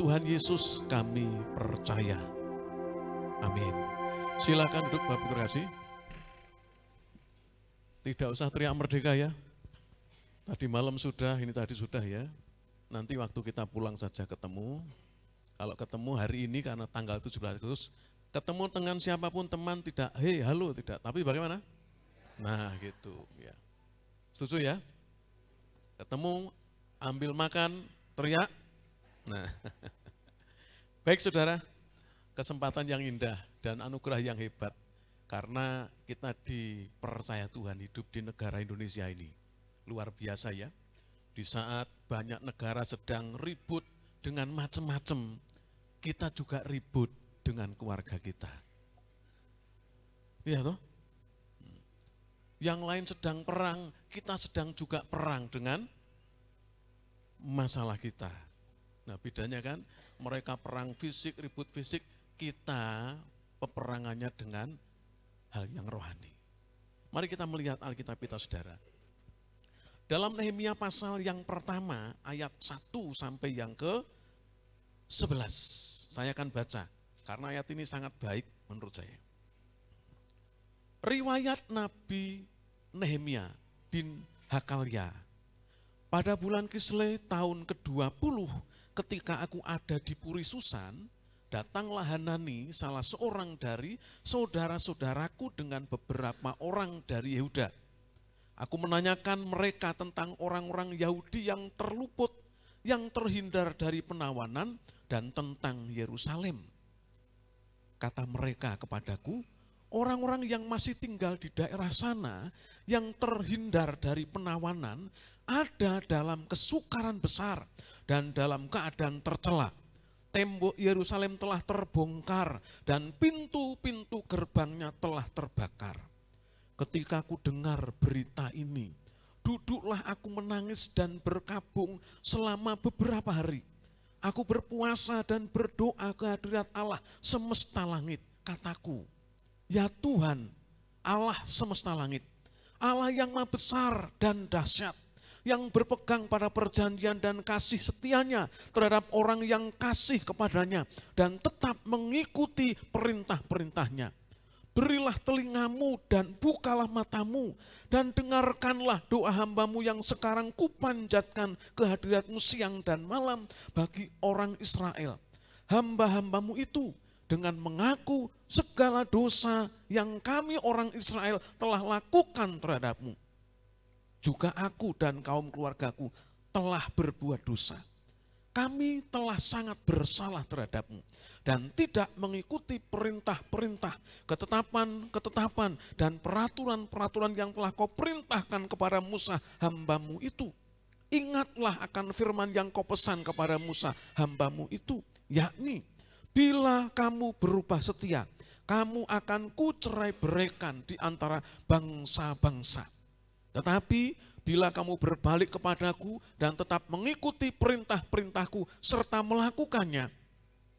Tuhan Yesus kami percaya. Amin. Silakan duduk Bapak Ibu terkasih. Tidak usah teriak merdeka ya. Tadi malam sudah, ini tadi sudah ya. Nanti waktu kita pulang saja ketemu. Kalau ketemu hari ini karena tanggal 17 Agustus, ketemu dengan siapapun teman tidak, hei halo tidak, tapi bagaimana? Nah gitu ya. Setuju ya? Ketemu, ambil makan, teriak. Nah, baik saudara, kesempatan yang indah dan anugerah yang hebat. Karena kita dipercaya Tuhan hidup di negara Indonesia ini. Luar biasa ya. Di saat banyak negara sedang ribut dengan macam-macam, kita juga ribut dengan keluarga kita. Iya toh? Yang lain sedang perang, kita sedang juga perang dengan masalah kita. Nah bedanya kan, mereka perang fisik, ribut fisik, kita peperangannya dengan hal yang rohani. Mari kita melihat Alkitab kita saudara. Dalam Nehemia pasal yang pertama, ayat 1 sampai yang ke-11. Saya akan baca, karena ayat ini sangat baik menurut saya. Riwayat Nabi Nehemia bin Hakalya. Pada bulan Kislev tahun ke-20, ketika aku ada di Puri Susan, datanglah Hanani, salah seorang dari saudara-saudaraku dengan beberapa orang dari Yehuda. Aku menanyakan mereka tentang orang-orang Yahudi yang terluput, yang terhindar dari penawanan, dan tentang Yerusalem. Kata mereka kepadaku, orang-orang yang masih tinggal di daerah sana, yang terhindar dari penawanan, ada dalam kesukaran besar dan dalam keadaan tercela. Tembok Yerusalem telah terbongkar dan pintu-pintu gerbangnya telah terbakar. Ketika aku dengar berita ini, duduklah aku menangis dan berkabung selama beberapa hari. Aku berpuasa dan berdoa ke hadirat Allah semesta langit. Kataku, ya Tuhan, Allah semesta langit, Allah yang maha besar dan dahsyat, yang berpegang pada perjanjian dan kasih setianya terhadap orang yang kasih kepadanya dan tetap mengikuti perintah-perintahnya. Berilah telingamu dan bukalah matamu dan dengarkanlah doa hambamu yang sekarang kupanjatkan ke hadiratmu siang dan malam bagi orang Israel. Hamba-hambamu itu dengan mengaku segala dosa yang kami orang Israel telah lakukan terhadapmu. Juga aku dan kaum keluargaku telah berbuat dosa. Kami telah sangat bersalah terhadapmu dan tidak mengikuti perintah-perintah, ketetapan-ketetapan dan peraturan-peraturan yang telah kau perintahkan kepada Musa hambamu itu. Ingatlah akan firman yang kau pesan kepada Musa hambamu itu, yakni bila kamu berubah setia, kamu akan kucerai-beraikan di antara bangsa-bangsa. Tetapi bila kamu berbalik kepadaku dan tetap mengikuti perintah-perintahku serta melakukannya,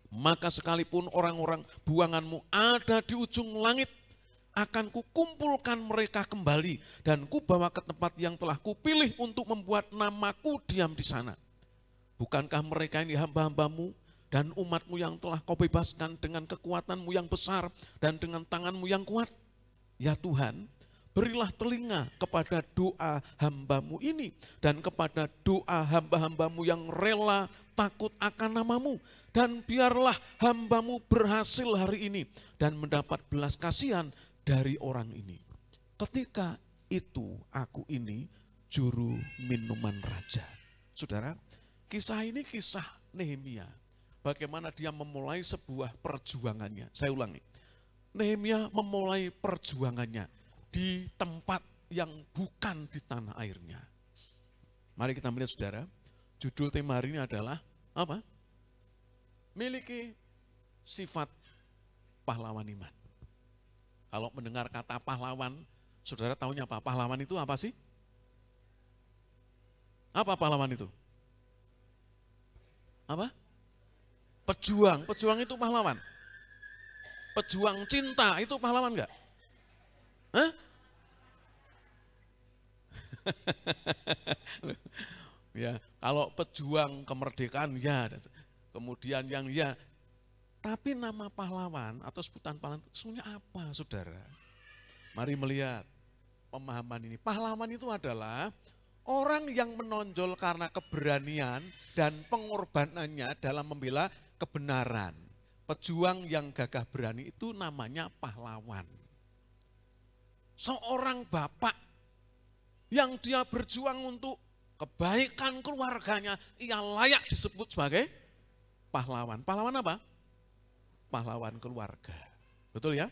maka sekalipun orang-orang buanganmu ada di ujung langit, akan kukumpulkan mereka kembali dan kubawa ke tempat yang telah kupilih untuk membuat namaku diam di sana. Bukankah mereka ini hamba-hambamu dan umatmu yang telah kau bebaskan dengan kekuatanmu yang besar dan dengan tanganmu yang kuat? Ya Tuhan, berilah telinga kepada doa hambamu ini dan kepada doa hamba-hambamu yang rela takut akan namamu. Dan biarlah hambamu berhasil hari ini dan mendapat belas kasihan dari orang ini. Ketika itu aku ini juru minuman raja. Saudara, kisah ini kisah Nehemia. Bagaimana dia memulai sebuah perjuangannya. Saya ulangi, Nehemia memulai perjuangannya di tempat yang bukan di tanah airnya. Mari kita melihat saudara, judul tema hari ini adalah apa? Miliki sifat pahlawan iman. Kalau mendengar kata pahlawan, saudara tahunya apa? Pahlawan itu apa sih? Apa pahlawan itu? Apa? Pejuang, pejuang itu pahlawan. Pejuang cinta itu pahlawan enggak? Hah? Ya, kalau pejuang kemerdekaan ya, kemudian yang ya. Tapi nama pahlawan atau sebutan pahlawan itu sebenarnya apa, saudara? Mari melihat pemahaman ini. Pahlawan itu adalah orang yang menonjol karena keberanian dan pengorbanannya dalam membela kebenaran. Pejuang yang gagah berani itu namanya pahlawan. Seorang bapak yang dia berjuang untuk kebaikan keluarganya, ia layak disebut sebagai pahlawan. Pahlawan apa? Pahlawan keluarga. Betul ya?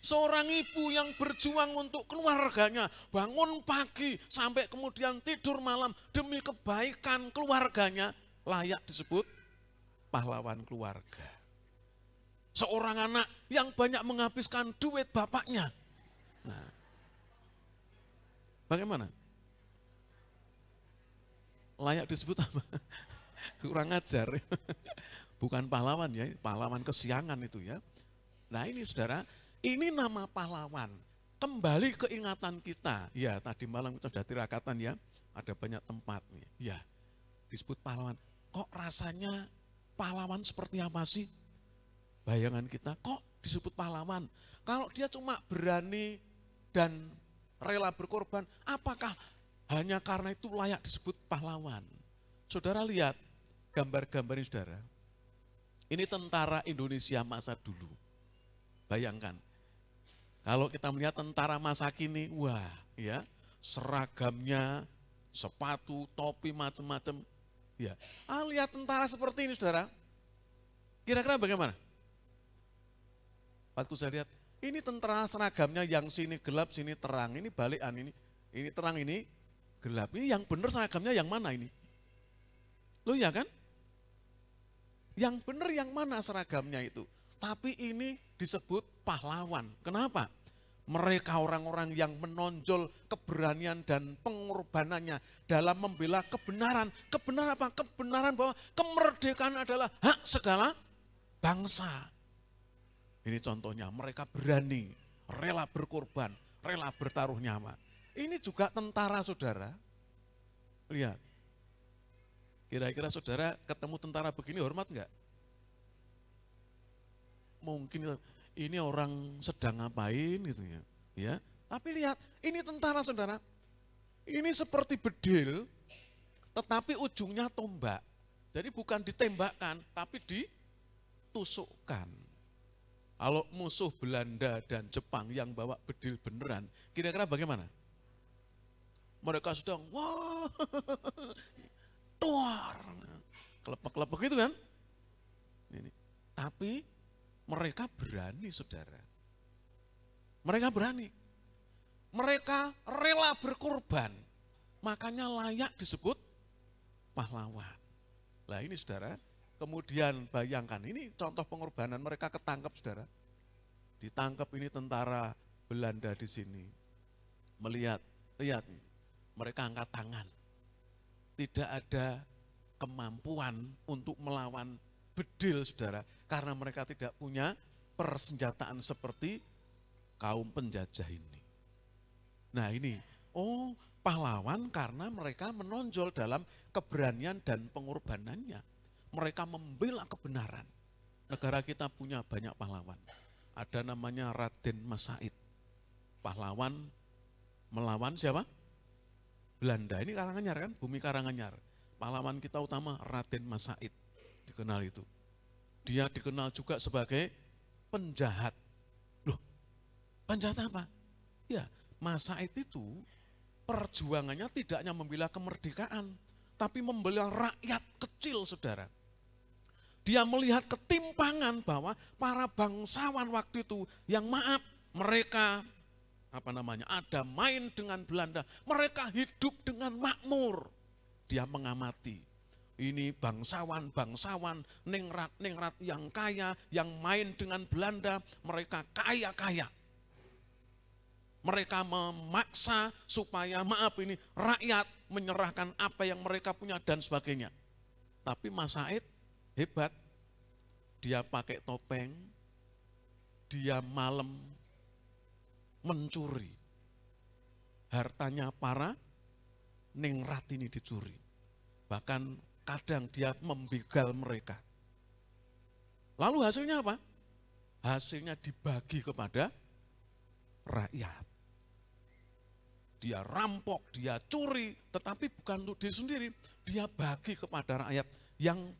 Seorang ibu yang berjuang untuk keluarganya, bangun pagi sampai kemudian tidur malam demi kebaikan keluarganya, layak disebut pahlawan keluarga. Seorang anak yang banyak menghabiskan duit bapaknya. Nah, bagaimana? Layak disebut apa? Kurang ajar. Bukan pahlawan ya, pahlawan kesiangan itu ya. Nah ini saudara, ini nama pahlawan. Kembali ke ingatan kita. Ya tadi malam kita sudah tirakatan ya, ada banyak tempat nih. Ya, disebut pahlawan. Kok rasanya pahlawan seperti apa sih? Bayangan kita, kok disebut pahlawan? Kalau dia cuma berani dan rela berkorban, apakah hanya karena itu layak disebut pahlawan? Saudara lihat gambar-gambar ini saudara. Ini tentara Indonesia masa dulu. Bayangkan, kalau kita melihat tentara masa kini, wah ya, seragamnya, sepatu, topi, macam-macam. Ya, lihat tentara seperti ini saudara, kira-kira bagaimana? Waktu saya lihat, ini tentara seragamnya yang sini gelap, sini terang, ini balikan, ini terang, ini gelap. Ini yang benar seragamnya yang mana ini? Loh ya kan? Yang benar yang mana seragamnya itu? Tapi ini disebut pahlawan. Kenapa? Mereka orang-orang yang menonjol keberanian dan pengorbanannya dalam membela kebenaran. Kebenaran apa? Kebenaran bahwa kemerdekaan adalah hak segala bangsa. Ini contohnya, mereka berani, rela berkorban, rela bertaruh nyawa. Ini juga tentara saudara. Lihat. Kira-kira saudara ketemu tentara begini hormat enggak? Mungkin ini orang sedang ngapain gitu ya. Ya, tapi lihat, ini tentara saudara. Ini seperti bedil, tetapi ujungnya tombak. Jadi bukan ditembakkan, tapi ditusukkan. Kalau musuh Belanda dan Jepang yang bawa bedil beneran, kira-kira bagaimana? Mereka sedang, wah, tuar, kelepek-kelepek gitu kan. Ini. Tapi mereka berani saudara. Mereka berani. Mereka rela berkorban. Makanya layak disebut pahlawan. Nah ini saudara, kemudian bayangkan, ini contoh pengorbanan mereka ketangkep saudara. Ditangkap ini tentara Belanda di sini. Melihat, lihat mereka angkat tangan. Tidak ada kemampuan untuk melawan bedil saudara. Karena mereka tidak punya persenjataan seperti kaum penjajah ini. Nah ini, pahlawan karena mereka menonjol dalam keberanian dan pengorbanannya. Mereka membela kebenaran. Negara kita punya banyak pahlawan. Ada namanya Raden Mas Said. Pahlawan melawan siapa? Belanda. Ini Karanganyar kan, bumi Karanganyar. Pahlawan kita utama Raden Mas Said. Dikenal itu. Dia dikenal juga sebagai penjahat. Loh, penjahat apa? Ya, Mas Said itu perjuangannya tidak hanya membela kemerdekaan, tapi membela rakyat kecil saudara. Dia melihat ketimpangan bahwa para bangsawan waktu itu yang maaf mereka ada main dengan Belanda, mereka hidup dengan makmur. Dia mengamati, ini bangsawan ningrat yang kaya, yang main dengan Belanda, mereka kaya-kaya. Mereka memaksa supaya rakyat menyerahkan apa yang mereka punya dan sebagainya. Tapi Mas Said hebat, dia pakai topeng, dia malam mencuri. Hartanya para ningrat ini dicuri. Bahkan kadang dia membegal mereka. Lalu hasilnya apa? Hasilnya dibagi kepada rakyat. Dia rampok, dia curi, tetapi bukan untuk diri sendiri. Dia bagi kepada rakyat yang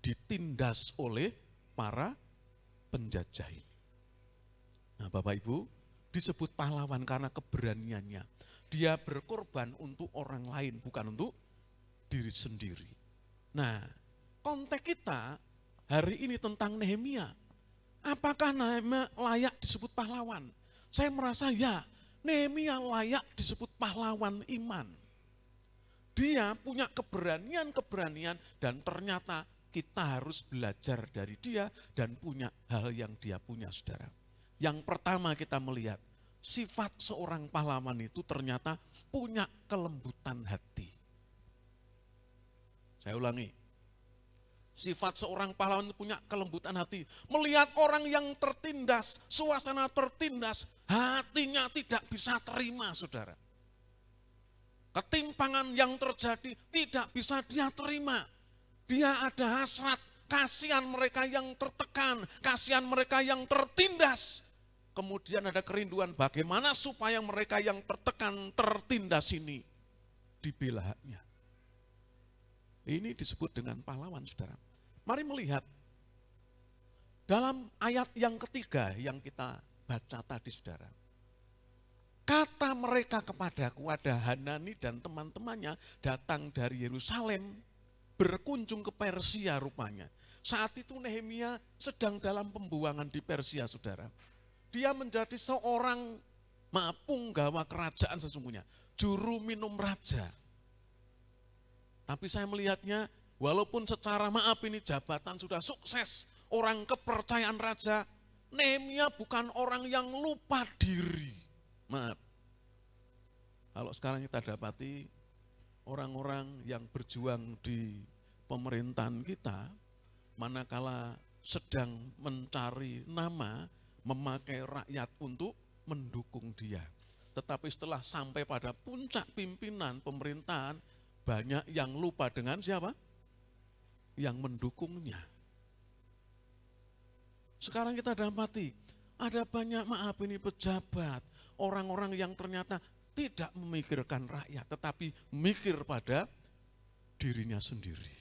ditindas oleh para penjajah ini. Nah, Bapak Ibu, disebut pahlawan karena keberaniannya. Dia berkorban untuk orang lain, bukan untuk diri sendiri. Nah, konteks kita hari ini tentang Nehemia. Apakah Nehemia layak disebut pahlawan? Saya merasa ya, Nehemia layak disebut pahlawan iman. Dia punya keberanian-keberanian dan ternyata kita harus belajar dari dia dan punya hal yang dia punya, saudara. Yang pertama kita melihat, sifat seorang pahlawan itu ternyata punya kelembutan hati. Saya ulangi, sifat seorang pahlawan itu punya kelembutan hati. Melihat orang yang tertindas, suasana tertindas, hatinya tidak bisa terima, saudara. Ketimpangan yang terjadi tidak bisa dia terima. Dia ada hasrat, kasihan mereka yang tertekan, kasihan mereka yang tertindas. Kemudian ada kerinduan bagaimana supaya mereka yang tertekan, tertindas ini dibela haknya. Ini disebut dengan pahlawan, saudara. Mari melihat dalam ayat yang ketiga yang kita baca tadi, saudara. Kata mereka kepadaku, ada Hanani dan teman-temannya datang dari Yerusalem, berkunjung ke Persia rupanya. Saat itu Nehemia sedang dalam pembuangan di Persia, saudara. Dia menjadi seorang punggawa kerajaan sesungguhnya, juru minum raja. Tapi saya melihatnya, walaupun secara ini jabatan sudah sukses, orang kepercayaan raja, Nehemia bukan orang yang lupa diri. Maaf, kalau sekarang kita dapati orang-orang yang berjuang di pemerintahan kita, manakala sedang mencari nama, memakai rakyat untuk mendukung dia. Tetapi setelah sampai pada puncak pimpinan pemerintahan, banyak yang lupa dengan siapa? Yang mendukungnya. Sekarang kita dapati, ada banyak pejabat, orang-orang yang ternyata tidak memikirkan rakyat, tetapi mikir pada dirinya sendiri.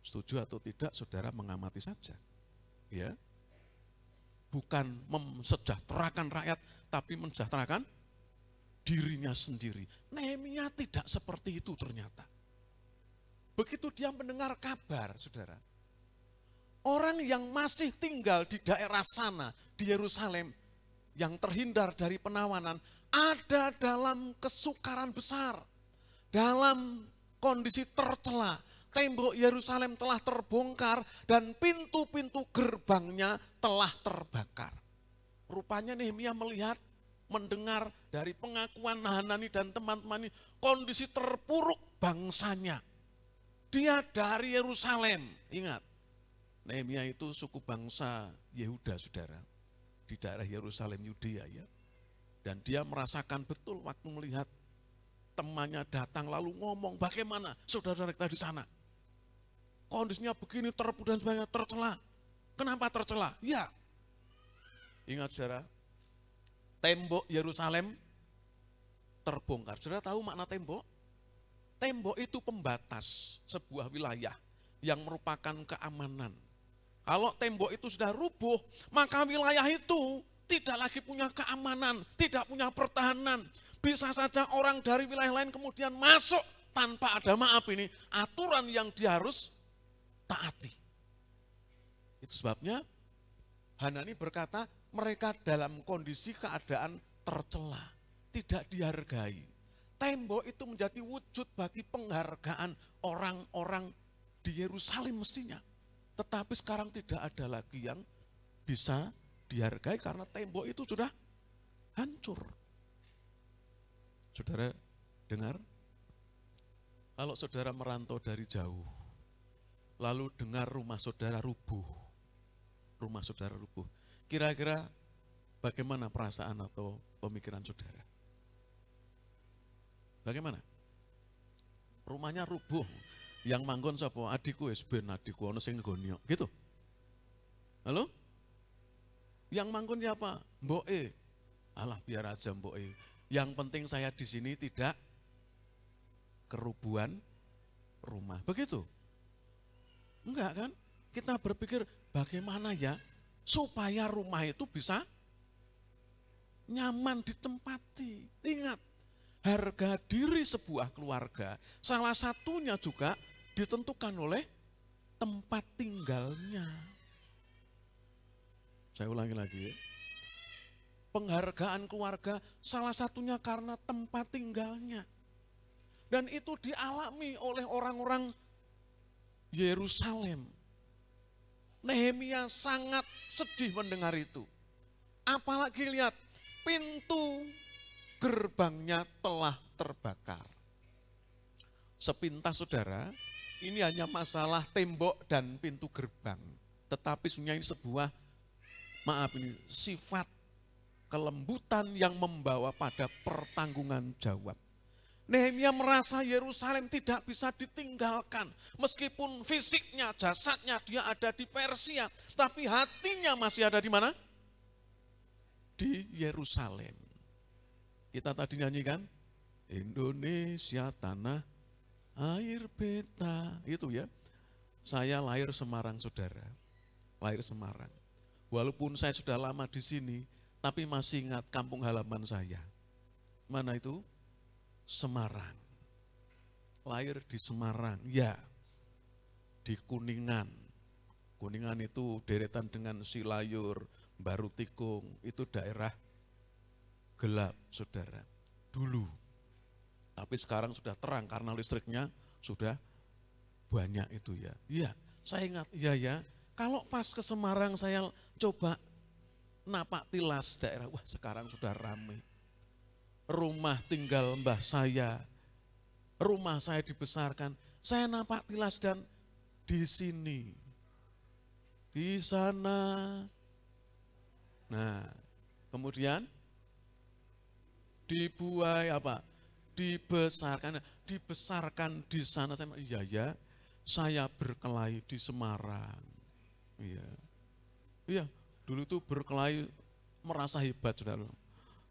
Setuju atau tidak, saudara mengamati saja. Ya, bukan mensejahterakan rakyat, tapi mensejahterakan dirinya sendiri. Nehemia tidak seperti itu ternyata. Begitu dia mendengar kabar, saudara, orang yang masih tinggal di daerah sana, di Yerusalem, yang terhindar dari penawanan, ada dalam kesukaran besar, dalam kondisi tercela. Tembok Yerusalem telah terbongkar dan pintu-pintu gerbangnya telah terbakar. Rupanya Nehemia melihat, mendengar dari pengakuan Hanani dan teman-teman ini, kondisi terpuruk bangsanya. Dia dari Yerusalem, ingat, Nehemia itu suku bangsa Yehuda, saudara, di daerah Yerusalem, Yudea ya. Dan dia merasakan betul waktu melihat temannya datang lalu ngomong, bagaimana saudara-saudara kita di sana? Kondisinya begini, terpuruk dan sebagainya, tercela. Kenapa tercela? Ya, ingat saudara, tembok Yerusalem terbongkar. Saudara tahu makna tembok? Tembok itu pembatas sebuah wilayah yang merupakan keamanan. Kalau tembok itu sudah rubuh, maka wilayah itu tidak lagi punya keamanan, tidak punya pertahanan. Bisa saja orang dari wilayah lain kemudian masuk tanpa ada aturan yang dia harus taati. Itu sebabnya Hanani berkata, mereka dalam kondisi keadaan tercela, tidak dihargai. Tembok itu menjadi wujud bagi penghargaan orang-orang di Yerusalem mestinya. Tetapi sekarang tidak ada lagi yang bisa dihargai karena tembok itu sudah hancur. Saudara dengar? Kalau saudara merantau dari jauh, lalu dengar rumah saudara rubuh, kira-kira bagaimana perasaan atau pemikiran saudara? Bagaimana? Rumahnya rubuh, Yang manggon sapa? Adikku wis ben adikku ana sing nggoni gitu. Halo? Yang manggon siapa? Mboke. Alah biar aja mboke. Yang penting saya di sini tidak kerubuhan rumah. Begitu? Enggak kan? Kita berpikir bagaimana ya supaya rumah itu bisa nyaman ditempati. Ingat, harga diri sebuah keluarga salah satunya juga ditentukan oleh tempat tinggalnya. Saya ulangi lagi ya. Penghargaan keluarga salah satunya karena tempat tinggalnya. Dan itu dialami oleh orang-orang Yerusalem. Nehemia sangat sedih mendengar itu. Apalagi lihat, pintu gerbangnya telah terbakar. Sepintas saudara, ini hanya masalah tembok dan pintu gerbang. Tetapi sebenarnya ini sebuah, sifat kelembutan yang membawa pada pertanggungan jawab. Nehemia merasa Yerusalem tidak bisa ditinggalkan. Meskipun fisiknya, jasadnya dia ada di Persia. Tapi hatinya masih ada di mana? Di Yerusalem. Kita tadi nyanyikan, Indonesia tanah air beta. Itu ya. Saya lahir Semarang saudara. Lahir Semarang. Walaupun saya sudah lama di sini, tapi masih ingat kampung halaman saya. Mana itu? Semarang. Lahir di Semarang, ya. Di Kuningan. Kuningan itu deretan dengan Silayur, Baru Tikung, itu daerah gelap, saudara. Dulu. Tapi sekarang sudah terang karena listriknya sudah banyak itu ya. Iya, saya ingat, ya. Kalau pas ke Semarang saya coba napak tilas daerah, wah sekarang sudah ramai. Rumah tinggal mbah saya, rumah saya dibesarkan, saya napak tilas dan di sini, di sana. Nah, kemudian dibuai apa? Dibesarkan di sana. Iya, saya berkelahi di Semarang. Iya, dulu tuh berkelahi merasa hebat, saudara.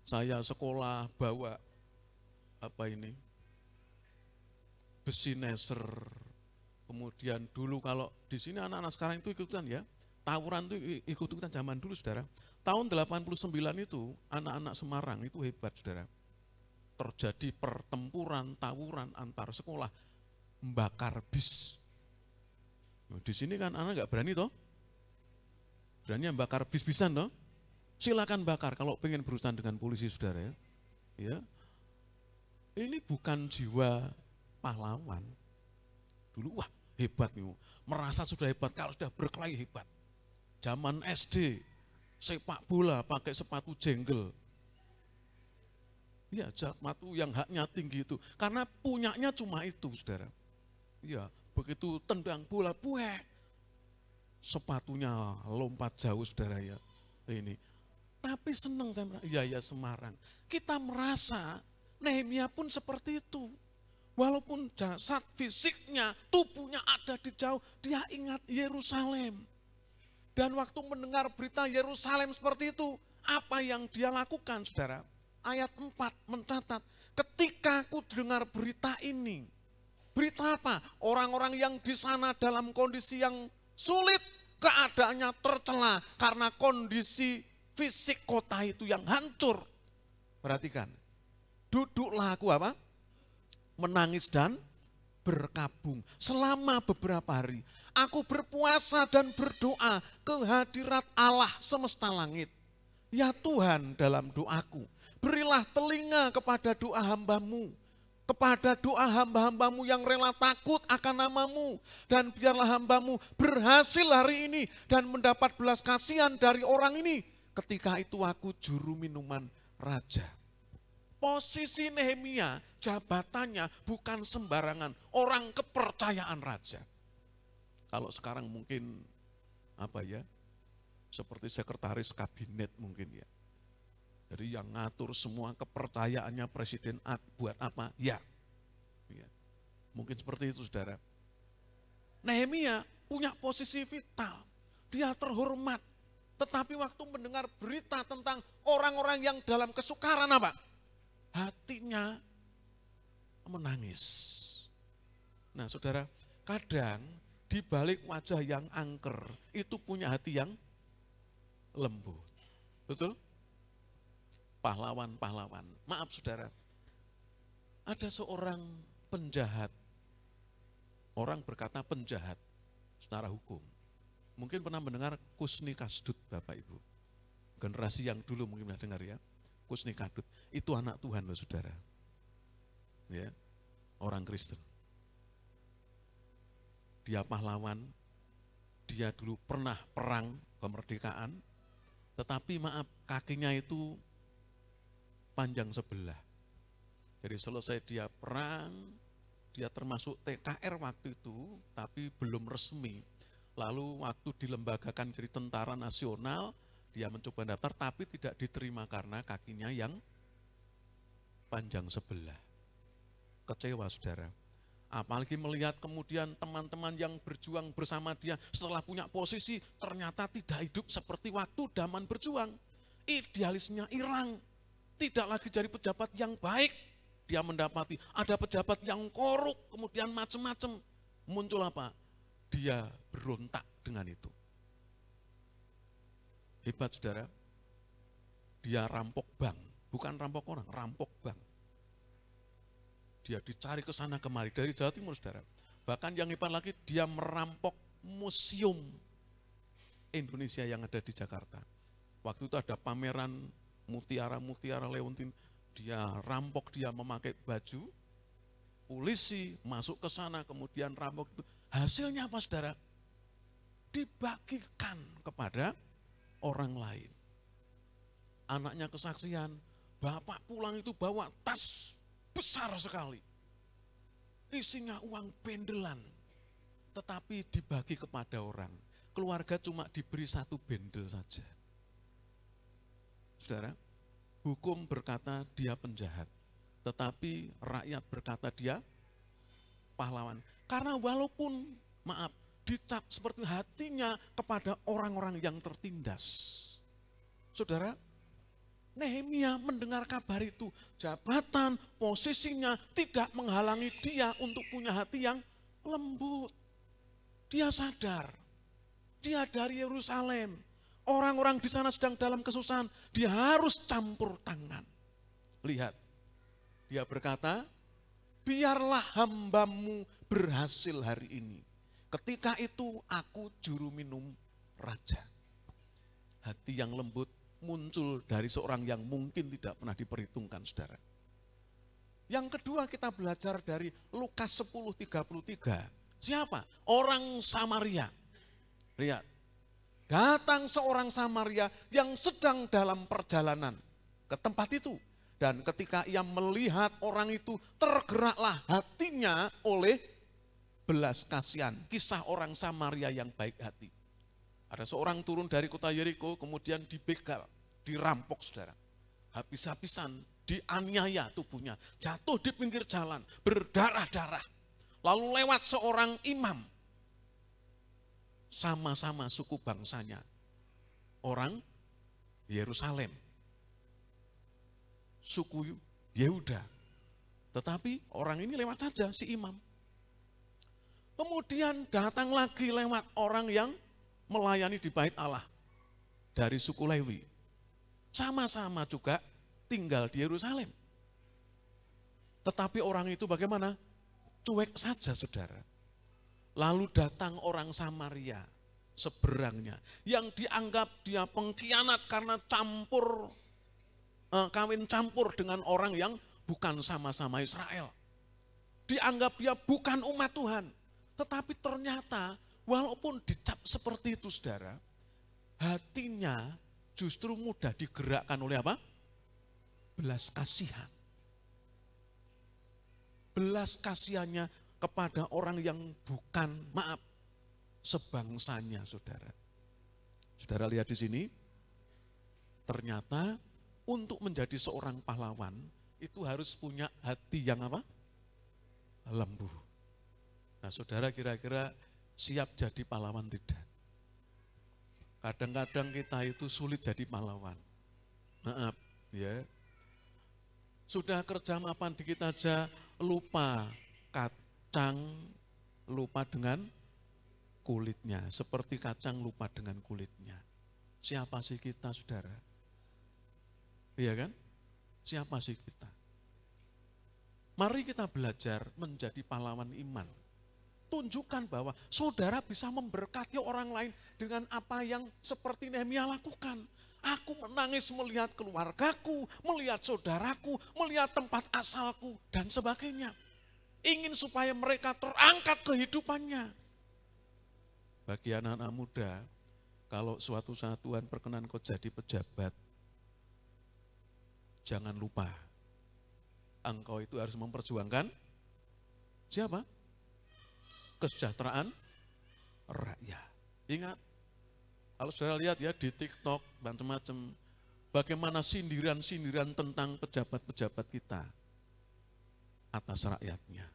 Saya sekolah bawa besi neser. Kemudian dulu kalau di sini anak-anak sekarang itu ikutan ya, tawuran itu ikut-ikutan zaman dulu, saudara. Tahun 89 itu anak-anak Semarang itu hebat, saudara. Terjadi pertempuran, tawuran antar sekolah, membakar bis. Di sini kan anak nggak berani toh, berani membakar bis-bisan toh. Silakan bakar kalau pengen berurusan dengan polisi, saudara ya. Ya. Ini bukan jiwa pahlawan. Dulu wah hebat nih, merasa sudah hebat kalau sudah berkelahi hebat. Zaman SD sepak bola pakai sepatu jenggel. Ya, sepatu yang haknya tinggi itu karena punyanya cuma itu, saudara. Ya, begitu tendang bola, buek. Sepatunya lompat jauh, saudara ya. Ini. Tapi senang saya merasa, ya Semarang. Kita merasa Nehemia pun seperti itu. Walaupun jasad fisiknya, tubuhnya ada di jauh, dia ingat Yerusalem. Dan waktu mendengar berita Yerusalem seperti itu, apa yang dia lakukan, saudara? Ayat 4 mencatat, ketika aku dengar berita ini, berita apa? Orang-orang yang di sana dalam kondisi yang sulit, keadaannya tercela karena kondisi fisik kota itu yang hancur. Perhatikan, duduklah aku apa? Menangis dan berkabung selama beberapa hari. Aku berpuasa dan berdoa ke hadirat Allah semesta langit. Ya Tuhan, dalam doaku, berilah telinga kepada doa hamba-Mu, kepada doa hamba-hamba-Mu yang rela takut akan nama-Mu, dan biarlah hamba-Mu berhasil hari ini dan mendapat belas kasihan dari orang ini. Ketika itu aku juru minuman raja. Posisi Nehemia, jabatannya bukan sembarangan, orang kepercayaan raja. Kalau sekarang mungkin seperti sekretaris kabinet mungkin ya. Jadi yang ngatur semua kepercayaannya presiden buat apa? Ya. Mungkin seperti itu, saudara. Nehemia punya posisi vital, dia terhormat. Tetapi waktu mendengar berita tentang orang-orang yang dalam kesukaran apa? Hatinya menangis. Nah saudara, kadang di balik wajah yang angker, itu punya hati yang lembut. Betul? Pahlawan-pahlawan. Maaf saudara, ada seorang penjahat. Orang berkata penjahat secara hukum. Mungkin pernah mendengar Kusni Kasdut, Bapak Ibu. Generasi yang dulu mungkin pernah dengar ya. Kusni Kasdut, itu anak Tuhan loh saudara. Ya, orang Kristen. Dia pahlawan, dia dulu pernah perang kemerdekaan, tetapi maaf, kakinya itu panjang sebelah. Jadi selesai dia perang, dia termasuk TKR waktu itu, tapi belum resmi. Lalu waktu dilembagakan jadi tentara nasional, dia mencoba daftar tapi tidak diterima karena kakinya yang panjang sebelah. Kecewa saudara. Apalagi melihat kemudian teman-teman yang berjuang bersama dia setelah punya posisi ternyata tidak hidup seperti waktu zaman berjuang. Idealisnya hilang, tidak lagi jadi pejabat yang baik. Dia mendapati ada pejabat yang korup, kemudian macam-macam. Muncul apa? Dia berontak dengan itu. Hebat saudara, dia rampok bank, bukan rampok orang, rampok bank. Dia dicari ke sana kemari dari Jawa Timur saudara. Bahkan yang hebat lagi, dia merampok museum Indonesia yang ada di Jakarta. Waktu itu ada pameran mutiara Leontin, dia rampok, dia memakai baju polisi, masuk ke sana, kemudian rampok itu. Hasilnya apa saudara? Dibagikan kepada orang lain. Anaknya kesaksian, bapak pulang itu bawa tas besar sekali. Isinya uang bendelan, tetapi dibagi kepada orang. Keluarga cuma diberi 1 bendel saja. Saudara, hukum berkata dia penjahat, tetapi rakyat berkata dia pahlawan. Karena walaupun, maaf, dicap seperti hatinya kepada orang-orang yang tertindas. Saudara, Nehemia mendengar kabar itu, jabatan, posisinya tidak menghalangi dia untuk punya hati yang lembut. Dia sadar, dia dari Yerusalem, orang-orang di sana sedang dalam kesusahan, dia harus campur tangan. Lihat, dia berkata, biarlah hambamu berhasil hari ini. Ketika itu aku juru minum raja. Hati yang lembut muncul dari seorang yang mungkin tidak pernah diperhitungkan saudara. Yang kedua kita belajar dari Lukas 10:33. Siapa? Orang Samaria. Lihat, datang seorang Samaria yang sedang dalam perjalanan ke tempat itu. Dan ketika ia melihat orang itu, tergeraklah hatinya oleh belas kasihan. Kisah orang Samaria yang baik hati. Ada seorang turun dari kota Yeriko, kemudian dibegal, dirampok saudara. Habis-habisan, dianiaya tubuhnya, jatuh di pinggir jalan, berdarah-darah. Lalu lewat seorang imam, sama-sama suku bangsanya, orang Yerusalem, suku Yehuda. Tetapi orang ini lewat saja si imam. Kemudian datang lagi lewat orang yang melayani di bait Allah dari suku Lewi. Sama-sama juga tinggal di Yerusalem. Tetapi orang itu bagaimana? Cuek saja saudara. Lalu datang orang Samaria seberangnya yang dianggap dia pengkhianat karena kawin campur dengan orang yang bukan sama-sama Israel. Dianggap dia bukan umat Tuhan. Tetapi ternyata walaupun dicap seperti itu saudara, hatinya justru mudah digerakkan oleh apa? Belas kasihan. Belas kasihannya kepada orang yang bukan, maaf, sebangsanya saudara. Saudara lihat di sini, ternyata untuk menjadi seorang pahlawan itu harus punya hati yang apa? Lembut. Nah saudara, kira-kira siap jadi pahlawan tidak. Kadang-kadang kita itu sulit jadi pahlawan. Maaf, ya. Sudah kerja mapan dikit aja, lupa kacang, lupa dengan kulitnya. Seperti kacang lupa dengan kulitnya. Siapa sih kita, saudara? Iya kan? Siapa sih kita? Mari kita belajar menjadi pahlawan iman. Tunjukkan bahwa saudara bisa memberkati orang lain dengan apa yang seperti Nehemia lakukan. Aku menangis melihat keluargaku, melihat saudaraku, melihat tempat asalku, dan sebagainya. Ingin supaya mereka terangkat kehidupannya. Bagi anak-anak muda, kalau suatu saat Tuhan berkenan kau jadi pejabat, jangan lupa, engkau itu harus memperjuangkan siapa? Kesejahteraan rakyat. Ingat, kalau saudara lihat ya di TikTok, macam-macam, bagaimana sindiran-sindiran tentang pejabat-pejabat kita atas rakyatnya.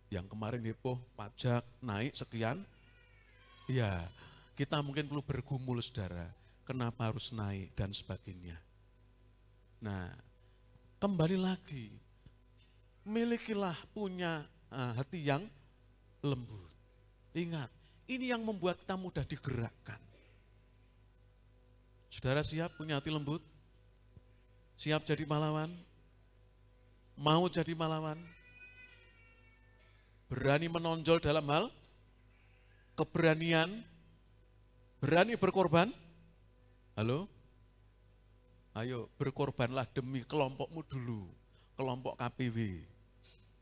Yang kemarin heboh, pajak naik sekian, ya kita mungkin perlu bergumul saudara, kenapa harus naik dan sebagainya. Nah, kembali lagi, milikilah punya hati yang lembut. Ingat, ini yang membuat kita mudah digerakkan. Saudara siap punya hati lembut? Siap jadi pahlawan? Mau jadi pahlawan? Berani menonjol dalam hal keberanian? Berani berkorban? Halo? Ayo berkorbanlah demi kelompokmu dulu. Kelompok KPW.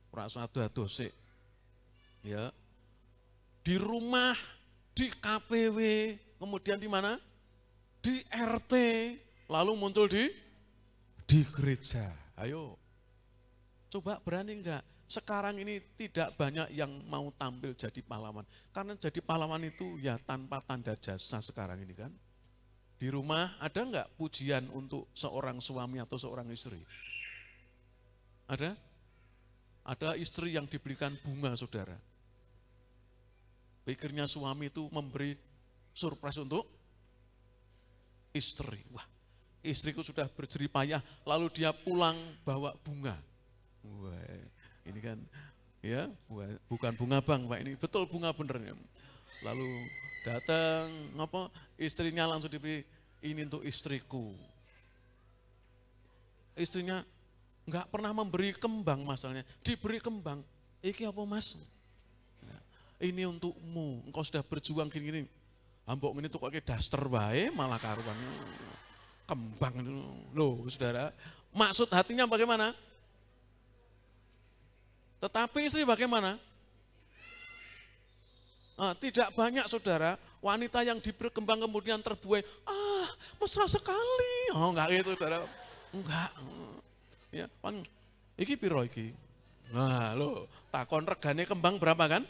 Rasa ado-adosik. Ya, di rumah, di KPW, kemudian di mana? Di RT, lalu muncul di gereja. Ayo, coba berani enggak? Sekarang ini tidak banyak yang mau tampil jadi pahlawan. Karena jadi pahlawan itu ya tanpa tanda jasa sekarang ini kan. Di rumah ada enggak pujian untuk seorang suami atau seorang istri? Ada? Ada istri yang diberikan bunga, saudara. Pikirnya suami itu memberi surprise untuk istri. Wah, istriku sudah berjerih payah, lalu dia pulang bawa bunga. Wah, ini kan ya bukan bunga bang, Pak, ini betul bunga bener. Lalu datang, istrinya langsung diberi, ini untuk istriku. Istrinya enggak pernah memberi kembang masalahnya, diberi kembang. Iki apa mas? Ini untukmu, engkau sudah berjuang gini-gini. Ambok ini tuh kok kayak daster wae malah karuan kembang itu. Loh saudara, maksud hatinya bagaimana? Tetapi istri bagaimana? Tidak banyak saudara, wanita yang diberi kembang kemudian terbuai, mesra sekali. Oh enggak gitu saudara, enggak. Ya, kan, iki piro iki? Nah loh, takon regane kembang berapa kan?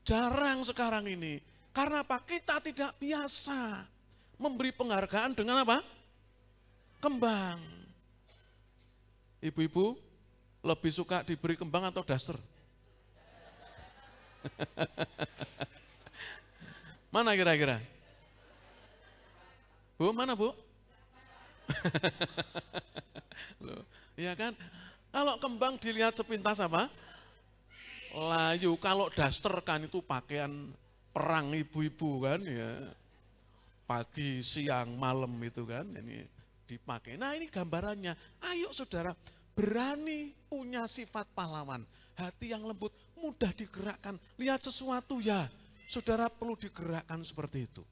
Jarang sekarang ini. Karena apa? Kita tidak biasa memberi penghargaan dengan apa? Kembang. Ibu-ibu lebih suka diberi kembang atau daster? Mana kira-kira? Bu, mana bu? Loh, iya kan? Kalau kembang dilihat sepintas apa? Layu, kalau daster kan itu pakaian perang ibu-ibu kan ya. Pagi, siang, malam itu kan ini dipakai. Nah ini gambarannya. Ayo saudara, berani punya sifat pahlawan. Hati yang lembut, mudah digerakkan. Lihat sesuatu ya, saudara perlu digerakkan seperti itu.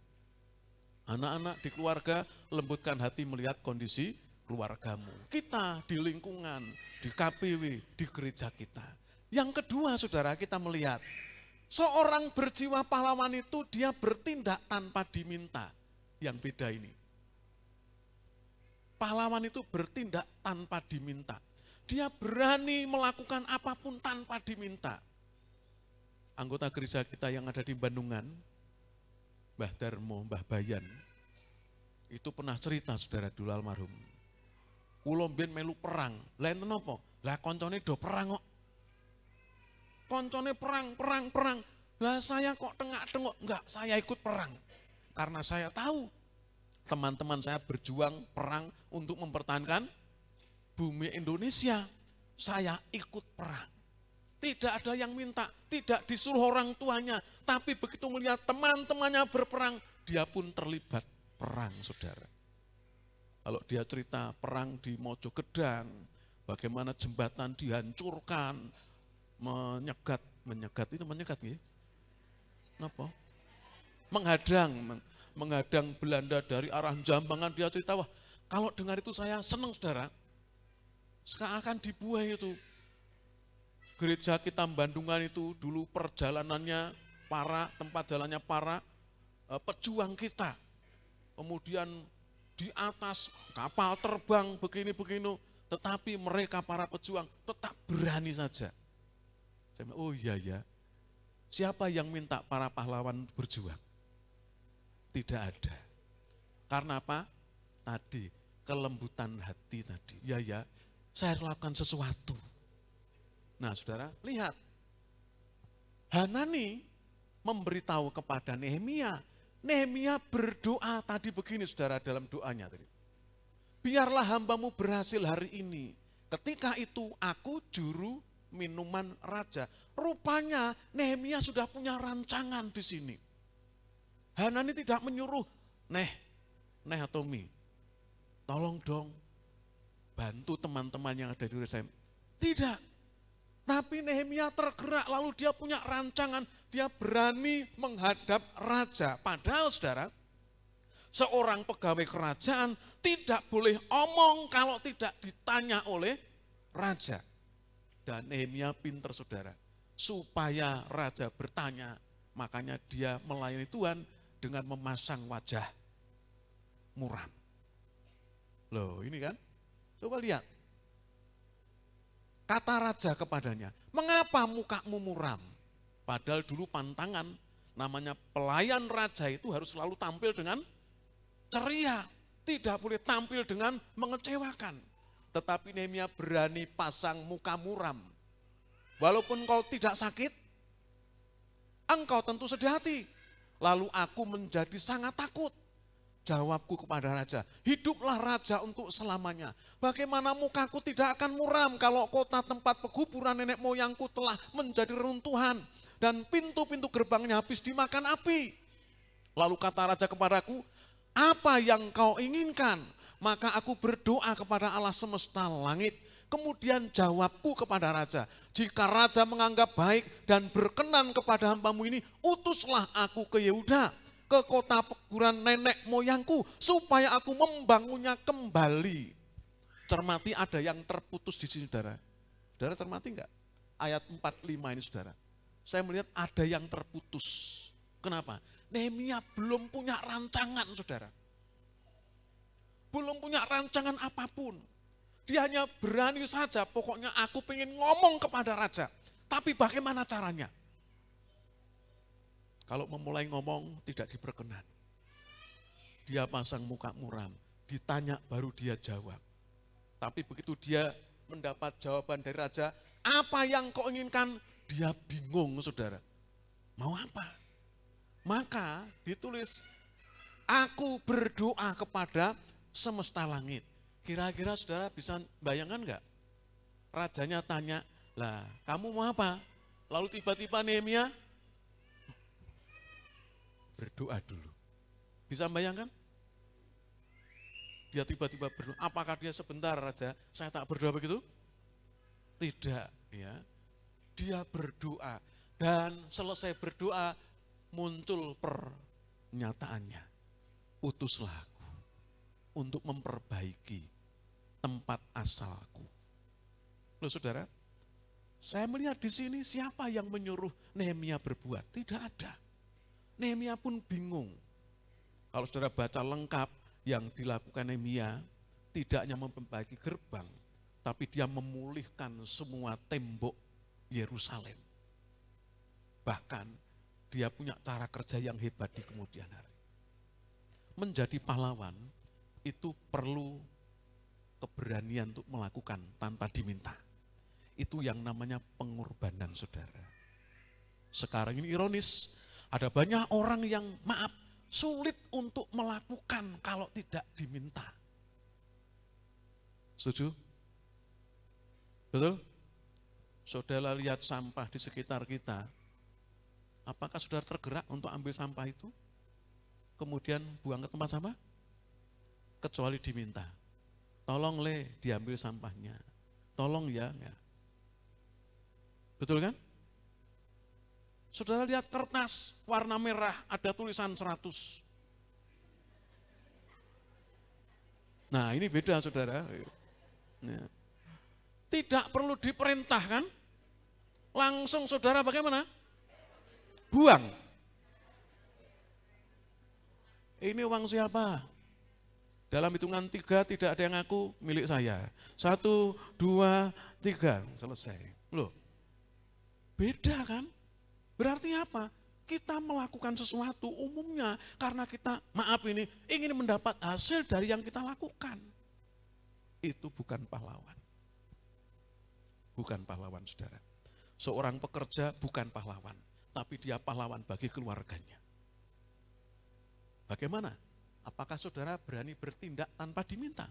Anak-anak di keluarga, lembutkan hati melihat kondisi keluargamu. Kita di lingkungan, di KPW, di gereja kita. Yang kedua saudara, kita melihat seorang berjiwa pahlawan itu dia bertindak tanpa diminta. Yang beda ini. Pahlawan itu bertindak tanpa diminta. Dia berani melakukan apapun tanpa diminta. Anggota gereja kita yang ada di Bandungan, Mbah Darmo, Mbah Bayan, itu pernah cerita saudara dulu almarhum. Kulo mbiyen melu perang, lha enten apa? Lah koncone do perang kok. Koncone perang. Lah saya kok tengok-tengok, enggak, saya ikut perang. Karena saya tahu teman-teman saya berjuang perang untuk mempertahankan bumi Indonesia. Saya ikut perang. Tidak ada yang minta, tidak disuruh orang tuanya. Tapi begitu melihat teman-temannya berperang, dia pun terlibat perang, saudara. Kalau dia cerita perang di Mojogedang, bagaimana jembatan dihancurkan, menyegat ya? Apa? Menghadang Belanda dari arah Jambangan, dia cerita, wah kalau dengar itu saya senang, saudara. Sekarang akan dibuai itu. Gereja kita Bandungan itu dulu perjalanannya tempat jalannya para pejuang kita. Kemudian di atas kapal terbang begini-begini, tetapi mereka para pejuang tetap berani saja. Saya bilang, oh iya ya, siapa yang minta para pahlawan berjuang? Tidak ada. Karena apa? Tadi, kelembutan hati tadi. Ya, saya lakukan sesuatu. Nah, saudara, lihat. Hanani memberitahu kepada Nehemia. Nehemia berdoa tadi begini, saudara, dalam doanya tadi. Biarlah hambamu berhasil hari ini. Ketika itu aku juru minuman raja. Rupanya Nehemia sudah punya rancangan di sini. Hanani tidak menyuruh, Neh atau Mi, tolong dong bantu teman-teman yang ada di Yerusalem. Tidak. Tapi Nehemia tergerak, lalu dia punya rancangan, dia berani menghadap raja. Padahal saudara, seorang pegawai kerajaan tidak boleh omong kalau tidak ditanya oleh raja. Dan Nehemia pinter, saudara, supaya raja bertanya, makanya dia melayani Tuhan dengan memasang wajah muram. Loh ini kan, coba lihat. Kata raja kepadanya, mengapa mukamu muram? Padahal dulu pantangan, namanya pelayan raja itu harus selalu tampil dengan ceria. Tidak boleh tampil dengan mengecewakan. Tetapi Nehemia berani pasang muka muram. Walaupun kau tidak sakit, engkau tentu sedih hati. Lalu aku menjadi sangat takut. Jawabku kepada raja, hiduplah raja untuk selamanya. Bagaimana mukaku tidak akan muram kalau kota tempat pekuburan nenek moyangku telah menjadi reruntuhan dan pintu-pintu gerbangnya habis dimakan api. Lalu kata raja kepadaku, apa yang kau inginkan? Maka aku berdoa kepada Allah semesta langit. Kemudian jawabku kepada raja, jika raja menganggap baik dan berkenan kepada hambamu ini, utuslah aku ke Yehuda, ke kota pekuburan nenek moyangku, supaya aku membangunnya kembali. Cermati, ada yang terputus di sini, saudara. Saudara cermati enggak? Ayat 45 ini, saudara. Saya melihat ada yang terputus. Kenapa? Nehemia belum punya rancangan, saudara. Belum punya rancangan apapun. Dia hanya berani saja, pokoknya aku pengen ngomong kepada raja. Tapi bagaimana caranya? Kalau memulai ngomong tidak diperkenan. Dia pasang muka muram, ditanya baru dia jawab. Tapi begitu dia mendapat jawaban dari raja, apa yang kau inginkan? Dia bingung, saudara. Mau apa? Maka ditulis, aku berdoa kepada semesta langit. Kira-kira saudara bisa bayangkan enggak? Rajanya tanya, lah kamu mau apa? Lalu tiba-tiba Nehemia berdoa dulu. Bisa bayangkan? Dia tiba-tiba berdoa. Apakah dia sebentar, raja, saya tak berdoa begitu? Tidak, ya. Dia berdoa dan selesai berdoa muncul pernyataannya. Utuslah aku untuk memperbaiki tempat asalku. Loh saudara, saya melihat di sini siapa yang menyuruh Nehemia berbuat? Tidak ada. Nehemia pun bingung. Kalau saudara baca lengkap yang dilakukan Nehemia, tidak hanya memperbaiki gerbang, tapi dia memulihkan semua tembok Yerusalem. Bahkan dia punya cara kerja yang hebat di kemudian hari. Menjadi pahlawan itu perlu keberanian untuk melakukan tanpa diminta. Itu yang namanya pengorbanan, saudara. Sekarang ini ironis, ada banyak orang yang maaf, sulit untuk melakukan kalau tidak diminta. Setuju? Betul? Saudara lihat sampah di sekitar kita, apakah saudara tergerak untuk ambil sampah itu? Kemudian buang ke tempat sampah? Kecuali diminta. Tolong diambil sampahnya. Tolong ya. Betul kan? Saudara lihat kertas warna merah, ada tulisan 100. Nah ini beda saudara. Tidak perlu diperintahkan, langsung saudara bagaimana? Buang. Ini uang siapa? Dalam hitungan 3 tidak ada yang ngaku milik saya. 1, 2, 3, selesai. Loh, beda kan? Berarti apa? Kita melakukan sesuatu umumnya karena kita, maaf ini, ingin mendapat hasil dari yang kita lakukan. Itu bukan pahlawan. Bukan pahlawan saudara. Seorang pekerja bukan pahlawan, tapi dia pahlawan bagi keluarganya. Bagaimana? Apakah saudara berani bertindak tanpa diminta?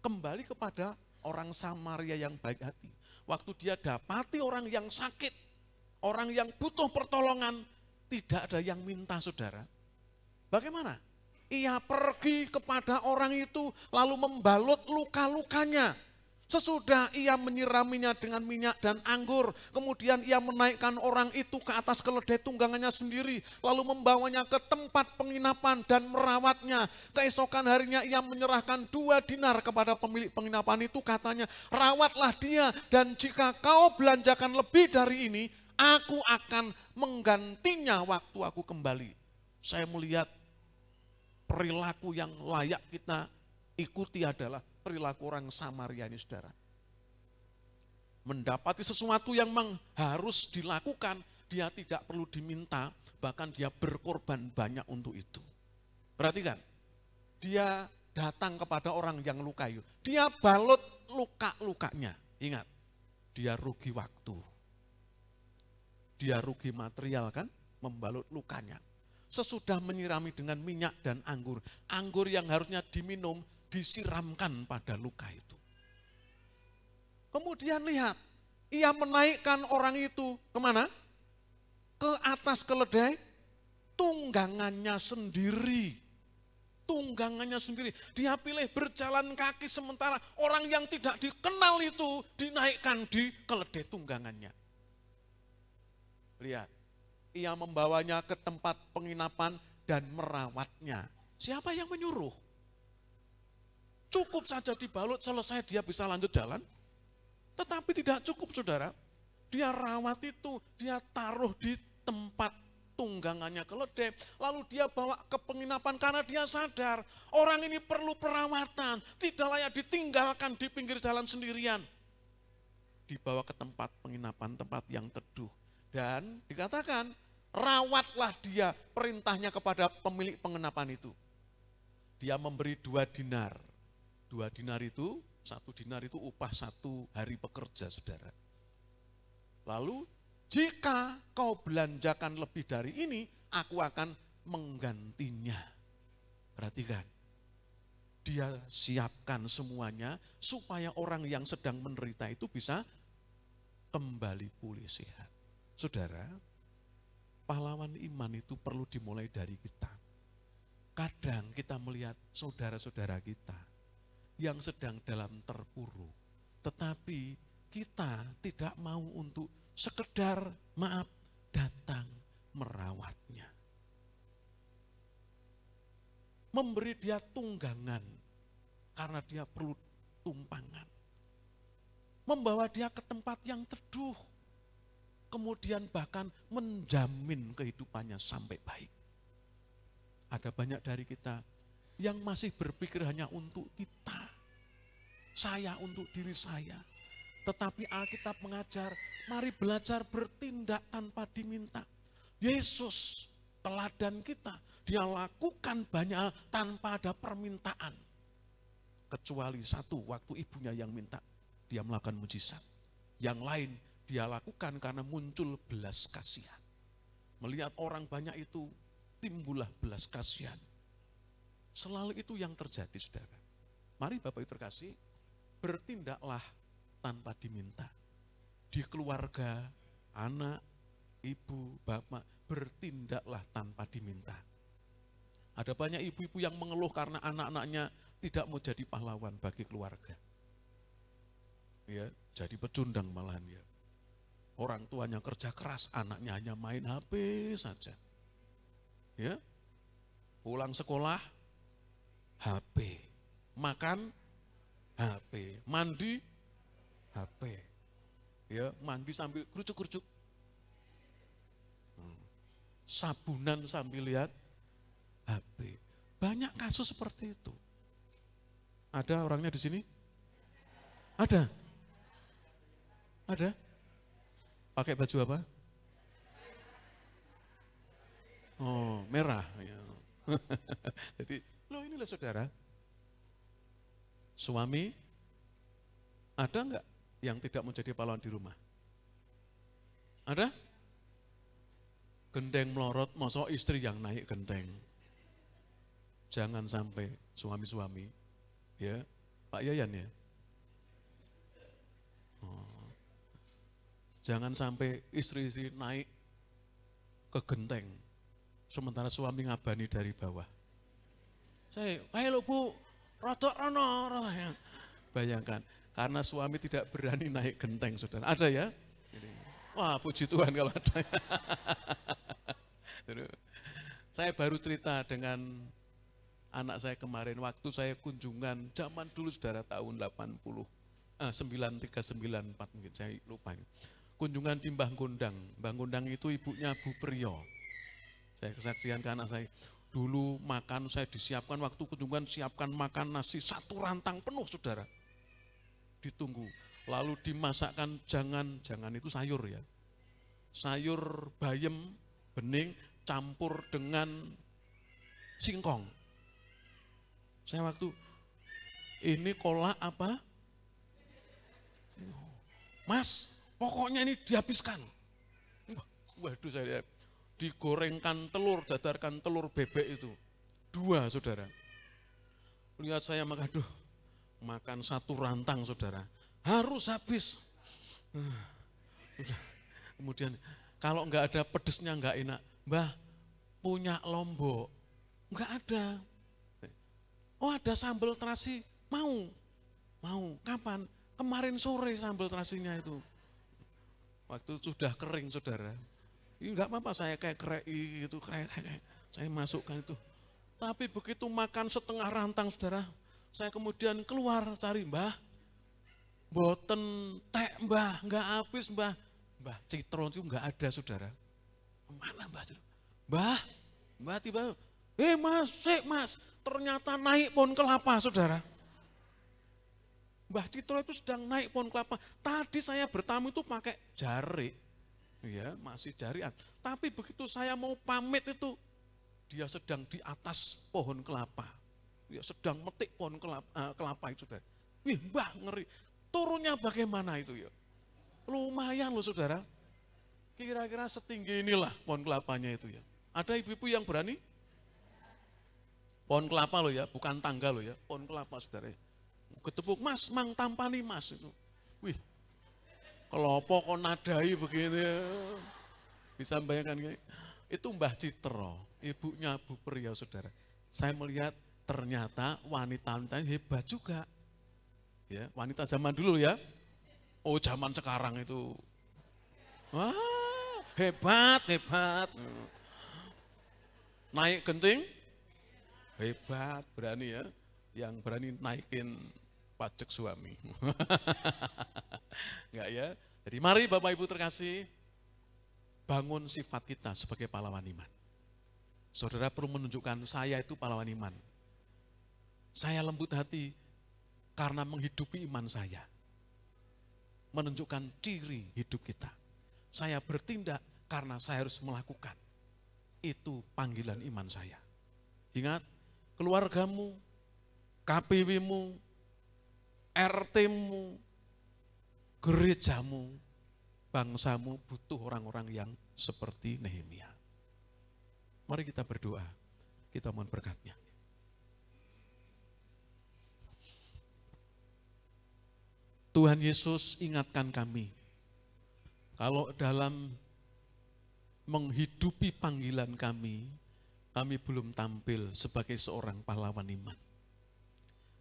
Kembali kepada orang Samaria yang baik hati. Waktu dia dapati orang yang sakit, orang yang butuh pertolongan, tidak ada yang minta saudara. Bagaimana? Ia pergi kepada orang itu lalu membalut luka-lukanya. Sesudah ia menyiraminya dengan minyak dan anggur, kemudian ia menaikkan orang itu ke atas keledai tunggangannya sendiri, lalu membawanya ke tempat penginapan dan merawatnya. Keesokan harinya ia menyerahkan 2 dinar kepada pemilik penginapan itu, katanya, rawatlah dia dan jika kau belanjakan lebih dari ini, aku akan menggantinya waktu aku kembali. Saya melihat perilaku yang layak kita ikuti adalah perilaku orang Samaria ini saudara. Mendapati sesuatu yang memang harus dilakukan, dia tidak perlu diminta, bahkan dia berkorban banyak untuk itu. Perhatikan, dia datang kepada orang yang luka itu, dia balut luka-lukanya. Ingat, dia rugi waktu. Dia rugi material kan, membalut lukanya. Sesudah menyirami dengan minyak dan anggur, anggur yang harusnya diminum, disiramkan pada luka itu. Kemudian lihat, ia menaikkan orang itu kemana? Ke atas keledai tunggangannya sendiri. Tunggangannya sendiri. Dia pilih berjalan kaki sementara orang yang tidak dikenal itu dinaikkan di keledai tunggangannya. Lihat, ia membawanya ke tempat penginapan dan merawatnya. Siapa yang menyuruh? Cukup saja dibalut, selesai dia bisa lanjut jalan. Tetapi tidak cukup saudara. Dia rawat itu, dia taruh di tempat tunggangannya keledai. Lalu dia bawa ke penginapan karena dia sadar orang ini perlu perawatan. Tidak layak ditinggalkan di pinggir jalan sendirian. Dibawa ke tempat penginapan, tempat yang teduh. Dan dikatakan, rawatlah dia, perintahnya kepada pemilik penginapan itu. Dia memberi 2 dinar. 2 dinar itu, 1 dinar itu upah 1 hari pekerja saudara. Lalu jika kau belanjakan lebih dari ini, aku akan menggantinya. Perhatikan, dia siapkan semuanya supaya orang yang sedang menderita itu bisa kembali pulih sehat. Saudara, pahlawan iman itu perlu dimulai dari kita. Kadang kita melihat saudara-saudara kita yang sedang dalam terpuruk, tetapi kita tidak mau untuk sekedar maaf datang merawatnya. Memberi dia tunggangan karena dia perlu tumpangan. Membawa dia ke tempat yang teduh, kemudian bahkan menjamin kehidupannya sampai baik. Ada banyak dari kita yang masih berpikir hanya untuk kita. Saya untuk diri saya. Tetapi Alkitab mengajar, mari belajar bertindak tanpa diminta. Yesus, teladan kita, dia lakukan banyak hal tanpa ada permintaan. Kecuali 1, waktu ibunya yang minta, dia melakukan mujizat. Yang lain dia lakukan karena muncul belas kasihan. Melihat orang banyak itu, timbullah belas kasihan. Selalu itu yang terjadi, saudara. Mari Bapak Ibu terkasih, bertindaklah tanpa diminta. Di keluarga, anak, ibu, bapak, bertindaklah tanpa diminta. Ada banyak ibu-ibu yang mengeluh karena anak-anaknya tidak mau jadi pahlawan bagi keluarga. Ya, jadi pecundang malahan ya. Orang tuanya kerja keras, anaknya hanya main HP saja. Ya, pulang sekolah, HP, makan, HP, mandi, HP. Ya, mandi sambil kerucuk-kerucuk. Sabunan sambil lihat HP. Banyak kasus seperti itu. Ada orangnya di sini? Ada? Ada? Pakai baju apa? Oh, merah. Jadi, loh inilah saudara. Suami, ada enggak yang tidak menjadi pahlawan di rumah? Ada? Genteng melorot, masa istri yang naik genteng. Jangan sampai suami-suami, ya, Pak Yayan ya. Oh. Jangan sampai istri-istri naik ke genteng, sementara suami ngabani dari bawah. Saya, ayo Bu, rodok rono, ya. Bayangkan, karena suami tidak berani naik genteng, saudara. Ada ya? Wah, puji Tuhan kalau ada. Saya baru cerita dengan anak saya kemarin, waktu saya kunjungan, zaman dulu saudara tahun 9394 mungkin, saya lupa. Kunjungan di Mbah Gondang. Mbah Gondang itu ibunya Bu Priyo. Saya kesaksian ke anak saya, dulu makan saya disiapkan, waktu kunjungan siapkan makan nasi satu rantang penuh saudara. Ditunggu, lalu dimasakkan jangan itu sayur ya. Sayur bayam, bening, campur dengan singkong. Saya waktu, ini kolak apa? Mas, pokoknya ini dihabiskan. Waduh saya digorengkan telur, dadarkan telur bebek itu. 2 saudara. Lihat saya makan, makan satu rantang saudara. Harus habis. Kemudian kalau enggak ada pedesnya enggak enak. Mbah, punya lombok? Enggak ada. Oh ada sambal terasi? Mau. Kapan? Kemarin sore sambal terasinya itu. Waktu sudah kering saudara. Ini enggak apa-apa saya kayak krei gitu, kayak saya masukkan itu. Tapi begitu makan setengah rantang saudara, saya kemudian keluar cari Mbah. Boten teh Mbah, enggak habis Mbah. Mbah Citron itu enggak ada saudara. Mana Mbah Citron? Mbah tiba, mas, ternyata naik pohon kelapa saudara. Mbah Citro itu sedang naik pohon kelapa. Tadi saya bertamu itu pakai jari, ya masih jarian. Tapi begitu saya mau pamit itu, dia sedang di atas pohon kelapa. Dia sedang metik pohon kelapa itu saudara. Wih Mbah ngeri, turunnya bagaimana itu ya? Lumayan loh saudara. Kira-kira setinggi inilah pohon kelapanya itu ya. Ada ibu-ibu yang berani? Pohon kelapa loh ya, bukan tangga loh ya, pohon kelapa saudara. Ketepuk mas, mang tampani mas itu. Wih, kelopo kok nadai begini ya. Bisa bayangkan itu Mbah Citro, ibunya Bu Priyo saudara. Saya melihat ternyata wanita-wanita hebat juga. Ya, wanita zaman dulu ya. Oh zaman sekarang itu. Wah, hebat. Naik genting, hebat, berani ya. Yang berani naikin pajak suami. Enggak ya? Jadi mari Bapak Ibu terkasih, bangun sifat kita sebagai pahlawan iman. Saudara perlu menunjukkan saya itu pahlawan iman. Saya lembut hati karena menghidupi iman saya. Menunjukkan ciri hidup kita. Saya bertindak karena saya harus melakukan. Itu panggilan iman saya. Ingat, keluargamu, KPW-mu, RT-mu, gerejamu, bangsamu butuh orang-orang yang seperti Nehemia. Mari kita berdoa, kita mohon berkat-Nya. Tuhan Yesus ingatkan kami, kalau dalam menghidupi panggilan kami belum tampil sebagai seorang pahlawan iman.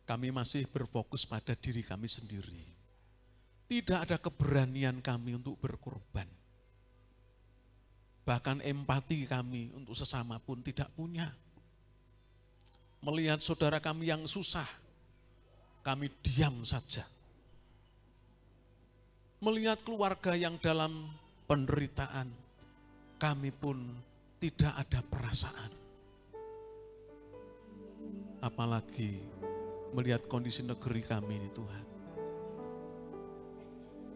Kami masih berfokus pada diri kami sendiri. Tidak ada keberanian kami untuk berkorban. Bahkan empati kami untuk sesama pun tidak punya. Melihat saudara kami yang susah, kami diam saja. Melihat keluarga yang dalam penderitaan, kami pun tidak ada perasaan. Apalagi melihat kondisi negeri kami ini Tuhan.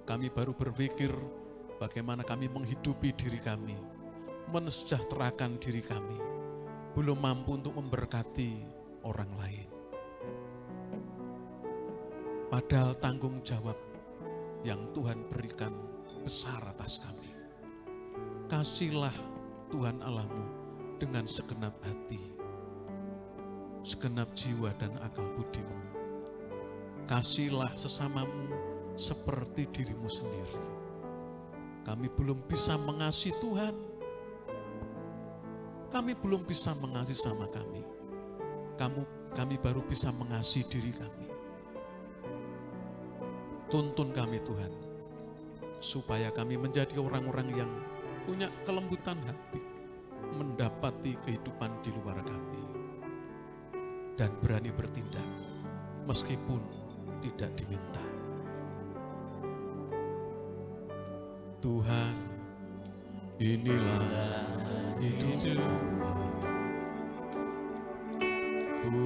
Kami baru berpikir bagaimana kami menghidupi diri kami, mensejahterakan diri kami, belum mampu untuk memberkati orang lain. Padahal tanggung jawab yang Tuhan berikan besar atas kami. Kasihlah Tuhan Allahmu dengan segenap hati, segenap jiwa dan akal budimu. Kasihlah sesamamu seperti dirimu sendiri. Kami belum bisa mengasihi Tuhan. Kami belum bisa mengasihi sama kami. Kami baru bisa mengasihi diri kami. Tuntun kami Tuhan, supaya kami menjadi orang-orang yang punya kelembutan hati, mendapati kehidupan di luar kami, dan berani bertindak meskipun tidak diminta. Tuhan, inilah hidupku, ku